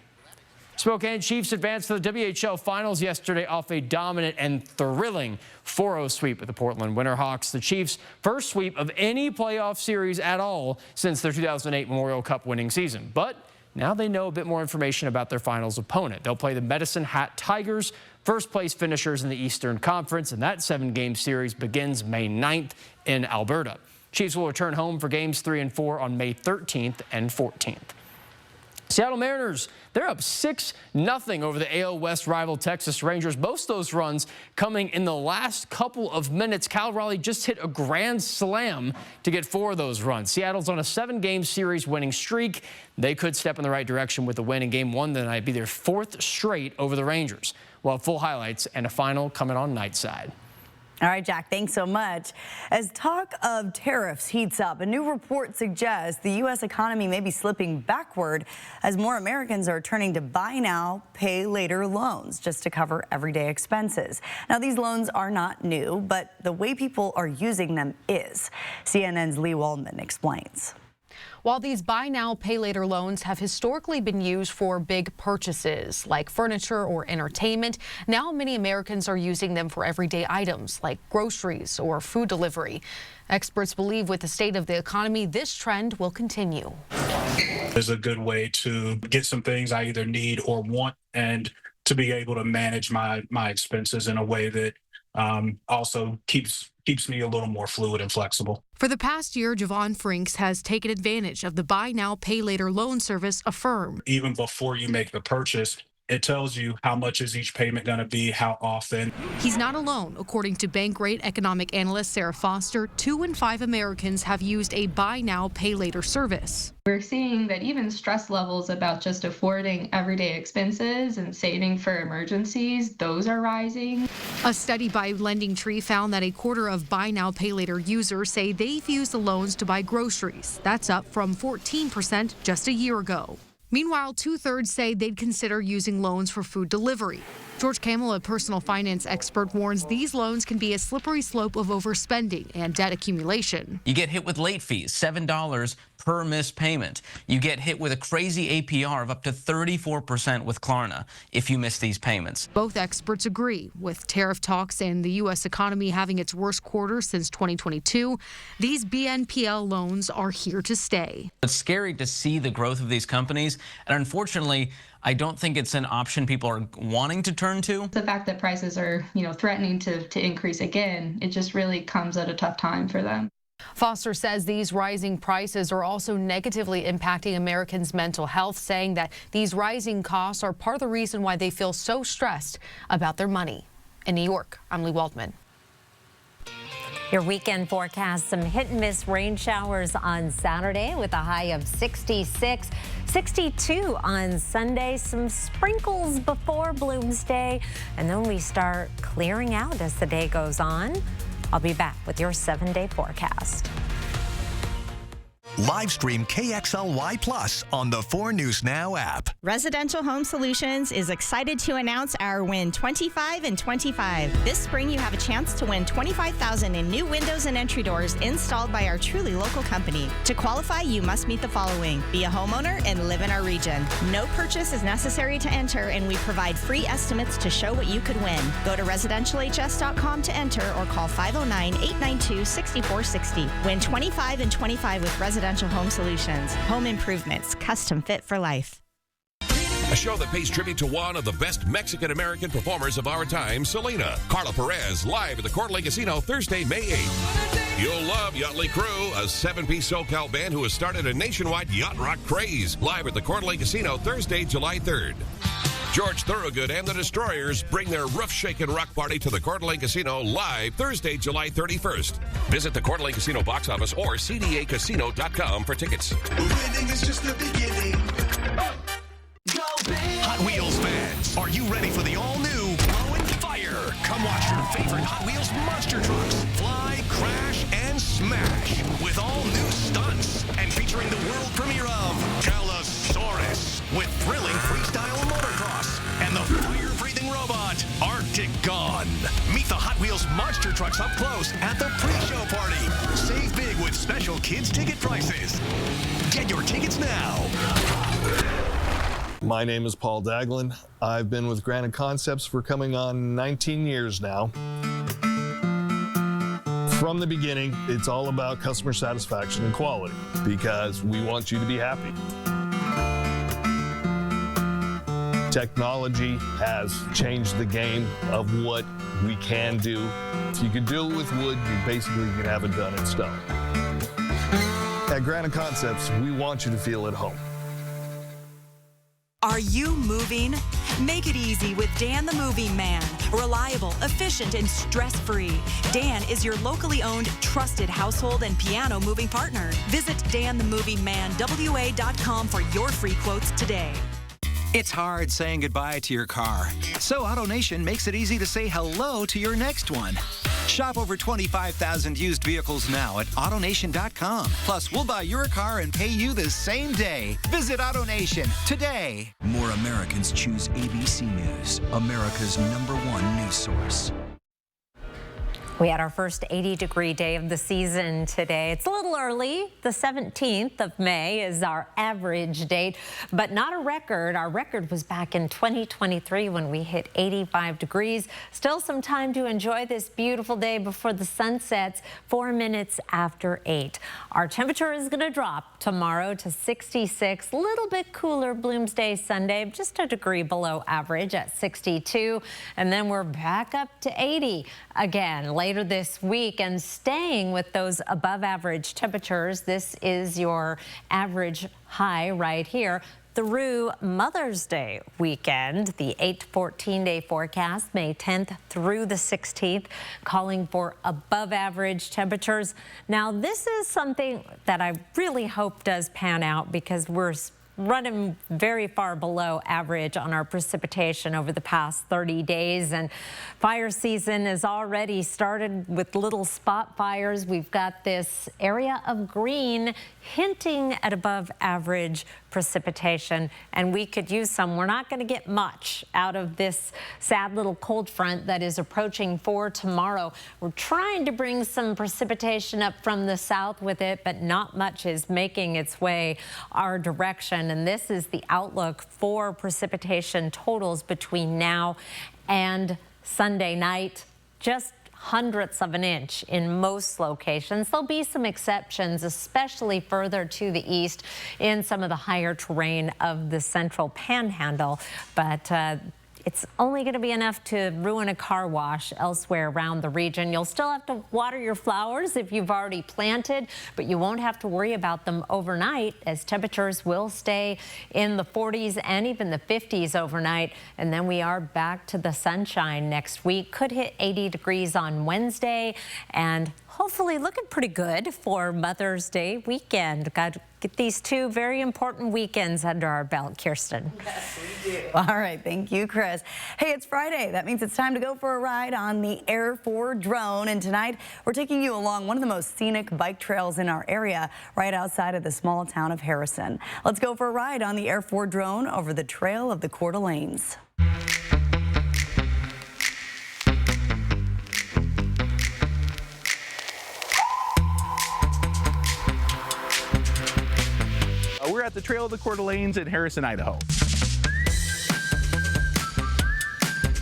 Spokane Chiefs advanced to the WHL Finals yesterday off a dominant and thrilling 4-0 sweep with the Portland Winterhawks. The Chiefs' first sweep of any playoff series at all since their 2008 Memorial Cup winning season. But now they know a bit more information about their finals opponent. They'll play the Medicine Hat Tigers, first-place finishers in the Eastern Conference, and that 7-game series begins May 9th in Alberta. Chiefs will return home for games 3 and 4 on May 13th and 14th. Seattle Mariners, they're up 6-0 over the AL West rival Texas Rangers. Most of those runs coming in the last couple of minutes. Cal Raleigh just hit a grand slam to get 4 of those runs. Seattle's on a 7-game series winning streak. They could step in the right direction with a win in Game 1 tonight, be their 4th straight over the Rangers. We'll have full highlights and a final coming on Nightside. All right, Jack, thanks so much. As talk of tariffs heats up, a new report suggests the U.S. economy may be slipping backward as more Americans are turning to buy now, pay later loans just to cover everyday expenses. Now, these loans are not new, but the way people are using them is. CNN's Lee Waldman explains. While these buy now, pay later loans have historically been used for big purchases like furniture or entertainment, now many Americans are using them for everyday items like groceries or food delivery. Experts believe with the state of the economy, this trend will continue. It's a good way to get some things I either need or want and to be able to manage my expenses in a way that also keeps me a little more fluid and flexible. For the past year, Javon Franks has taken advantage of the buy now, pay later loan service Affirm. Even before you make the purchase, it tells you how much is each payment going to be, how often. He's not alone. According to Bankrate economic analyst Sarah Foster, 2 in 5 Americans have used a buy now, pay later service. We're seeing that even stress levels about just affording everyday expenses and saving for emergencies, those are rising. A study by LendingTree found that a quarter of buy now, pay later users say they've used the loans to buy groceries. That's up from 14% just a year ago. Meanwhile, 2/3 say they'd consider using loans for food delivery. George Camel, a personal finance expert, warns these loans can be a slippery slope of overspending and debt accumulation. You get hit with late fees, $7 per missed payment. You get hit with a crazy APR of up to 34% with Klarna if you miss these payments. Both experts agree. With tariff talks and the U.S. economy having its worst quarter since 2022, these BNPL loans are here to stay. It's scary to see the growth of these companies, and unfortunately, I don't think it's an option people are wanting to turn to. The fact that prices are, threatening to increase again, it just really comes at a tough time for them. Foster says these rising prices are also negatively impacting Americans' mental health, saying that these rising costs are part of the reason why they feel so stressed about their money. In New York, I'm Lee Waldman. Your weekend forecast, some hit and miss rain showers on Saturday with a high of 66, 62 on Sunday, some sprinkles before Bloomsday, and then we start clearing out as the day goes on. I'll be back with your 7-day forecast. Live stream KXLY Plus on the 4 News Now app. Residential Home Solutions is excited to announce our Win 25 and 25. This spring, you have a chance to win $25,000 in new windows and entry doors installed by our truly local company. To qualify, you must meet the following: be a homeowner and live in our region. No purchase is necessary to enter, and we provide free estimates to show what you could win. Go to residentialhs.com to enter or call 509-892-6460. Win 25 and 25 with Residential Home Solutions. Home improvements, custom fit for life. A show that pays tribute to one of the best Mexican-American performers of our time, Selena. Carla Perez, live at the Court Lake Casino Thursday, May 8th. You'll love Yachtly Crew, a 7-piece SoCal band who has started a nationwide yacht rock craze. Live at the Coeur d'Alene Casino Thursday, July 3rd. George Thorogood and the Destroyers bring their roof-shaking rock party to the Coeur d'Alene Casino live Thursday, July 31st. Visit the Coeur d'Alene Casino box office or cdacasino.com for tickets. Winning is just the beginning. Hot Wheels fans, are you ready for the all-new Blow and Fire? Come watch your favorite Hot Wheels monster trucks fly, crash, and smash with all new stunts and featuring the world premiere of Galasaurus with thrilling freestyle motocross and the fire-breathing robot Arctic Gun. Meet the Hot Wheels monster trucks up close at the pre-show party. Save big with special kids ticket prices. Get your tickets now. My name is Paul Daglin. I've been with Granite Concepts for coming on 19 years now. From the beginning, it's all about customer satisfaction and quality because we want you to be happy. Technology has changed the game of what we can do. If you can do it with wood, you basically can have it done in stone. At Granite Concepts, we want you to feel at home. Are you moving? Make it easy with Dan the Moving Man. Reliable, efficient, and stress-free. Dan is your locally owned, trusted household and piano moving partner. Visit danthemovingmanwa.com for your free quotes today. It's hard saying goodbye to your car, so AutoNation makes it easy to say hello to your next one. Shop over 25,000 used vehicles now at AutoNation.com. Plus, we'll buy your car and pay you the same day. Visit AutoNation today. More Americans choose ABC News, America's #1 news source. We had our first 80-degree day of the season today. It's a little early. The 17th of May is our average date, but not a record. Our record was back in 2023 when we hit 85 degrees. Still some time to enjoy this beautiful day before the sun sets, 4 minutes after 8. Our temperature is going to drop tomorrow to 66. A little bit cooler Bloomsday Sunday, just a degree below average at 62. And then we're back up to 80 again later this week, and staying with those above average temperatures. This is your average high right here through Mother's Day weekend. The 8 to 14-day forecast, May 10th through the 16th, calling for above average temperatures. Now, this is something that I really hope does pan out because we're running very far below average on our precipitation over the past 30 days. And fire season has already started with little spot fires. We've got this area of green hinting at above average precipitation, and we could use some. We're not going to get much out of this sad little cold front that is approaching for tomorrow. We're trying to bring some precipitation up from the south with it, but not much is making its way our direction. And this is the outlook for precipitation totals between now and Sunday night. Just hundredths of an inch in most locations. There'll be some exceptions, especially further to the east in some of the higher terrain of the central panhandle, but it's only going to be enough to ruin a car wash elsewhere around the region. You'll still have to water your flowers if you've already planted, but you won't have to worry about them overnight as temperatures will stay in the 40s and even the 50s overnight. And then we are back to the sunshine next week. Could hit 80 degrees on Wednesday and hopefully looking pretty good for Mother's Day weekend. Got to get these two very important weekends under our belt, Kirsten. Yes, we do. All right, thank you, Chris. Hey, it's Friday. That means it's time to go for a ride on the Air 4 drone. And tonight, we're taking you along one of the most scenic bike trails in our area, right outside of the small town of Harrison. Let's go for a ride on the Air 4 drone over the trail of the Coeur d'Alenes. We're at the Trail of the Coeur d'Alenes in Harrison, Idaho.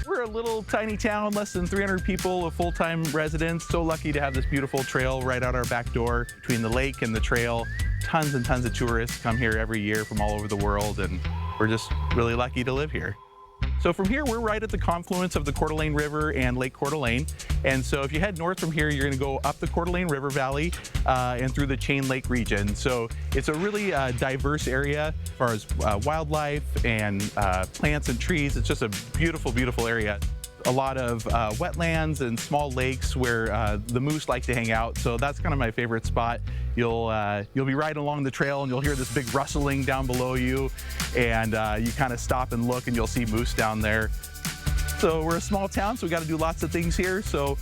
We're a little tiny town, less than 300 people, a full-time residents. So lucky to have this beautiful trail right out our back door between the lake and the trail. Tons and tons of tourists come here every year from all over the world, and we're just really lucky to live here. So from here, we're right at the confluence of the Coeur d'Alene River and Lake Coeur d'Alene. And so if you head north from here, you're going to go up the Coeur d'Alene River Valley and through the Chain Lake region. So it's a really diverse area as far as wildlife and plants and trees. It's just a beautiful, beautiful area. A lot of wetlands and small lakes where the moose like to hang out. So that's kind of my favorite spot. You'll be riding along the trail and you'll hear this big rustling down below you, and you kind of stop and look and you'll see moose down there. So we're a small town, so we got to do lots of things here. So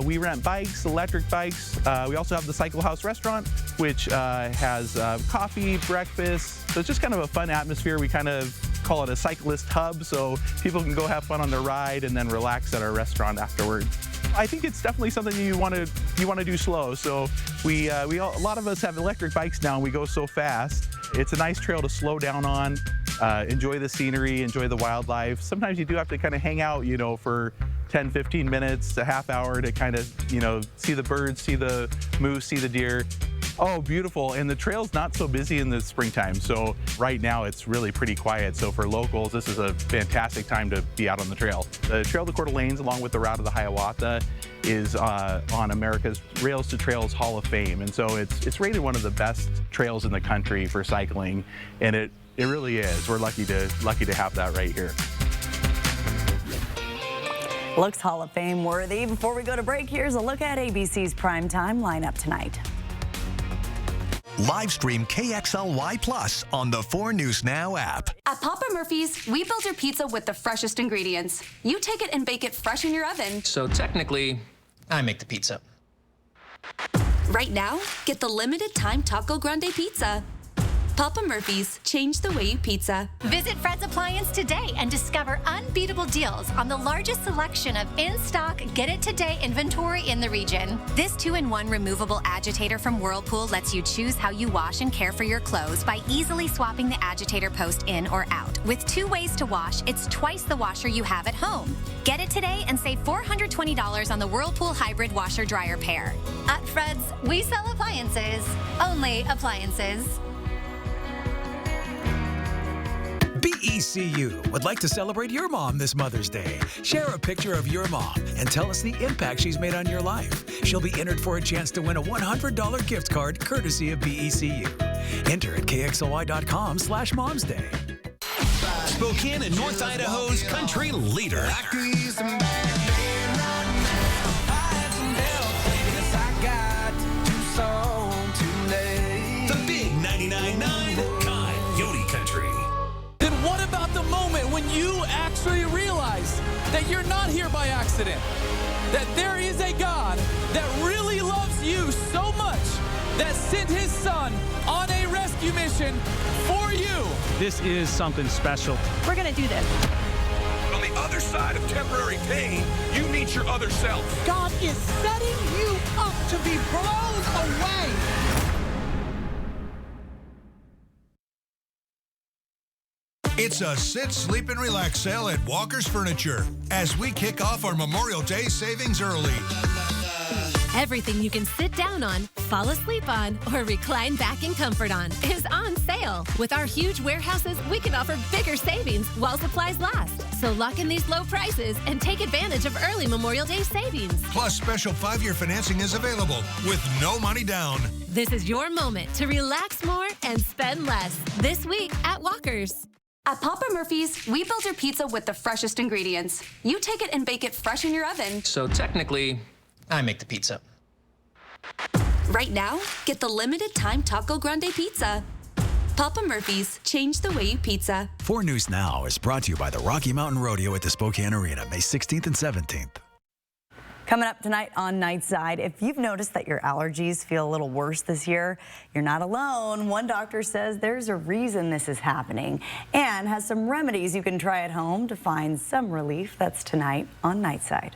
we rent bikes, electric bikes. We also have the Cycle House restaurant, which has coffee, breakfast. So it's just kind of a fun atmosphere. We kind of call it a cyclist hub, so people can go have fun on their ride and then relax at our restaurant afterward. I think it's definitely something you want to do slow. So a lot of us have electric bikes now, and we go so fast. It's a nice trail to slow down on, enjoy the scenery, enjoy the wildlife. Sometimes you do have to kind of hang out, for 10, 15 minutes, a half hour to kind of, see the birds, see the moose, see the deer. Oh, beautiful. And the trail's not so busy in the springtime. So right now it's really pretty quiet. So for locals, this is a fantastic time to be out on the trail. The Trail to Coeur d'Alene, along with the Route of the Hiawatha, is on America's Rails to Trails Hall of Fame. And so it's rated one of the best trails in the country for cycling. And it really is. We're lucky to have that right here. Looks Hall of Fame worthy. Before we go to break, here's a look at ABC's primetime lineup tonight. Live stream KXLY Plus on the 4 News Now app. At Papa Murphy's, we build your pizza with the freshest ingredients. You take it and bake it fresh in your oven. So technically, I make the pizza. Right now, get the limited time Taco Grande pizza. Papa Murphy's, change the way you pizza. Visit Fred's Appliance today and discover unbeatable deals on the largest selection of in-stock Get It Today inventory in the region. This 2-in-1 removable agitator from Whirlpool lets you choose how you wash and care for your clothes by easily swapping the agitator post in or out. With 2 ways to wash, it's twice the washer you have at home. Get it today and save $420 on the Whirlpool Hybrid Washer Dryer pair. At Fred's, we sell appliances. Only appliances. BECU would like to celebrate your mom this Mother's Day. Share a picture of your mom and tell us the impact she's made on your life. She'll be entered for a chance to win a $100 gift card courtesy of BECU. Enter at KXLY.com/momsday. Spokane and North Idaho's country leader. The big 99.9 Coyote Country. Then what about the moment when you actually realize that you're not here by accident? That there is a God that really loves you so much that sent his son on a rescue mission for you. This is something special. We're going to do this. On the other side of temporary pain, you meet your other self. God is setting you up to be blown away. It's a sit, sleep, and relax sale at Walker's Furniture as we kick off our Memorial Day savings early. Everything you can sit down on, fall asleep on, or recline back in comfort on is on sale. With our huge warehouses, we can offer bigger savings while supplies last. So lock in these low prices and take advantage of early Memorial Day savings. Plus, special 5-year financing is available with no money down. This is your moment to relax more and spend less this week at Walker's. At Papa Murphy's, we build your pizza with the freshest ingredients. You take it and bake it fresh in your oven. So technically, I make the pizza. Right now, get the limited time Taco Grande pizza. Papa Murphy's, change the way you pizza. 4 News Now is brought to you by the Rocky Mountain Rodeo at the Spokane Arena, May 16th and 17th. Coming up tonight on Nightside, if you've noticed that your allergies feel a little worse this year, you're not alone. One doctor says there's a reason this is happening and has some remedies you can try at home to find some relief. That's tonight on Nightside.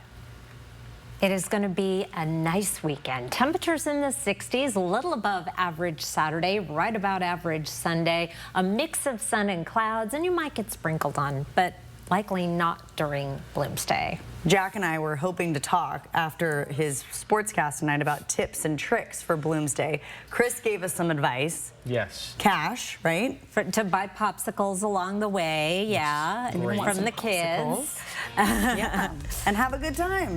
It is going to be a nice weekend. Temperatures in the 60s, a little above average Saturday, right about average Sunday. A mix of sun and clouds, and you might get sprinkled on, but likely not during Bloomsday. Jack and I were hoping to talk after his sportscast tonight about tips and tricks for Bloomsday. Chris gave us some advice. Yes. Cash, right? To buy popsicles along the way, yeah, Great. from the kids. Yeah. And have a good time.